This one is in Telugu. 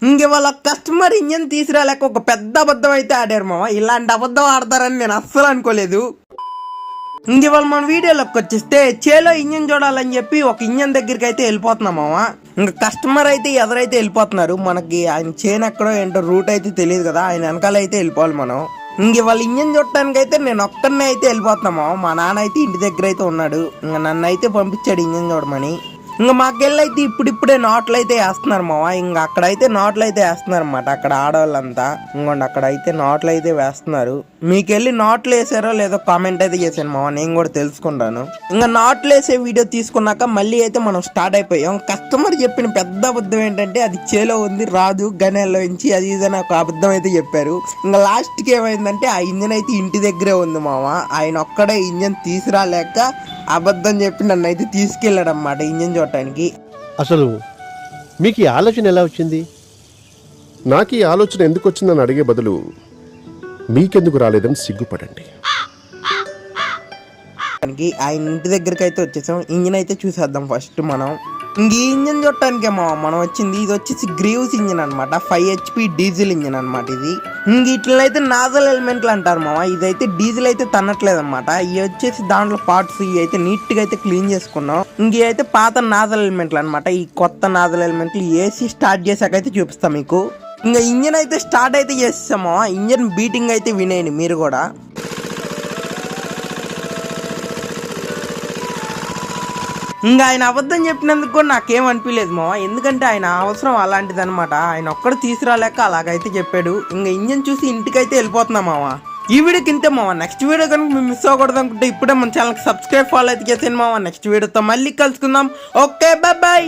ఇంక వాళ్ళ కస్టమర్ ఇంజన్ తీసుకురాలేక ఒక పెద్ద అబద్ధం అయితే ఆడారు మామ. ఇలాంటి అబద్ధం ఆడతారని నేను అస్సలు అనుకోలేదు. ఇంక ఇవాళ మన వీడియోలోకి వచ్చేస్తే చేలో ఇంజన్ చూడాలని చెప్పి ఒక ఇంజన్ దగ్గరికి అయితే వెళ్ళిపోతున్నాం మామ. ఇంకా కస్టమర్ అయితే ఎదురైతే వెళ్ళిపోతున్నారు. మనకి ఆయన చేను ఎక్కడో ఏంటో రూట్ అయితే తెలియదు కదా, ఆయన వెనకాల అయితే వెళ్ళిపోవాలి మనం. ఇంక వాళ్ళ ఇంజన్ చూడటానికి అయితే నేను ఒక్కడనే అయితే వెళ్ళిపోతున్నాము. మా నాన్న అయితే ఇంటి దగ్గర అయితే ఉన్నాడు. ఇంకా నన్ను అయితే పంపించాడు ఇంజన్ చూడమని. ఇంకా మాకెళ్ళి అయితే ఇప్పుడిప్పుడే నాట్లు అయితే వేస్తున్నారు మావ. ఇంకా అక్కడైతే నాట్లు అయితే వేస్తున్నారు అన్నమాట. అక్కడ ఆడవాళ్ళంతా ఇంకోండి అక్కడైతే నాట్లు అయితే వేస్తున్నారు. మీకెళ్ళి నాట్లు వేసారో లేదో కామెంట్ అయితే చేశాను మావ, నేను కూడా తెలుసుకుంటాను. ఇంకా నాట్లు వేసే వీడియో తీసుకున్నాక మళ్ళీ అయితే మనం స్టార్ట్ అయిపోయాం. కస్టమర్ చెప్పిన పెద్ద అబద్ధం ఏంటంటే అది చేలో ఉంది రాదు గనేల్లో నుంచి అది ఇదని ఒక అబద్ధం అయితే చెప్పారు. ఇంకా లాస్ట్కి ఏమైందంటే ఆ ఇంజన్ అయితే ఇంటి దగ్గరే ఉంది మావ. ఆయన ఒక్కడే ఇంజన్ తీసుకురాలేక అబద్ధం చెప్పి నన్ను అయితే తీసుకెళ్ళాడు అన్నమాట ఇంజన్ చూడటానికి. అసలు మీకు ఈ ఆలోచన ఎలా వచ్చింది? నాకు ఈ ఆలోచన ఎందుకు వచ్చిందని అడిగే బదులు మీకెందుకు రాలేదని సిగ్గుపడండి. ఆయన ఇంటి దగ్గరికి అయితే వచ్చేసాం. ఇంజిన్ అయితే చూసేద్దాం ఫస్ట్ మనం. ఇంక ఈ ఇంజిన్ చూడటానికే మనం వచ్చింది. ఇది వచ్చేసి గ్రీవ్స్ ఇంజిన్ అనమాట. 5 HP డీజిల్ ఇంజిన్ అనమాట ఇది. ఇంక ఇట్లా అయితే నాజల్ ఎలిమెంట్లు అంటారు మామ. ఇదైతే డీజిల్ అయితే తన్నట్లేదు అనమాట. ఇవి వచ్చేసి దాంట్లో పార్ట్స్ ఇవి అయితే నీట్ గా అయితే క్లీన్ చేసుకున్నాం. ఇంక అయితే పాత నాజల్ ఎలిమెంట్లు అనమాట. ఈ కొత్త నాజల్ ఎలిమెంట్లు ఏసీ స్టార్ట్ చేసాక అయితే చూపిస్తాం మీకు. ఇంకా ఇంజిన్ అయితే స్టార్ట్ అయితే చేస్తాము. ఇంజిన్ బీటింగ్ అయితే వినేయండి మీరు కూడా. ఇంకా ఆయన అబద్ధం చెప్పినందుకు కూడా నాకేం అనిపించలేదు మావ. ఎందుకంటే ఆయన అవసరం అలాంటిది అనమాట. ఆయన ఒక్కడు తీసుకురాలేక అలాగైతే చెప్పాడు. ఇంకా ఇంజన్ చూసి ఇంటికైతే వెళ్ళిపోతున్నాం మావ. ఈ వీడియోకి ఇంతే మావ. నెక్స్ట్ వీడియో కనుక మీరు మిస్ అవ్వకూడదు అనుకుంటే ఇప్పుడే మన ఛానల్కి సబ్స్క్రైబ్ ఫాలో అయితే చేసాను మావ. నెక్స్ట్ వీడియోతో మళ్ళీ కలుసుకుందాం. Okay bye.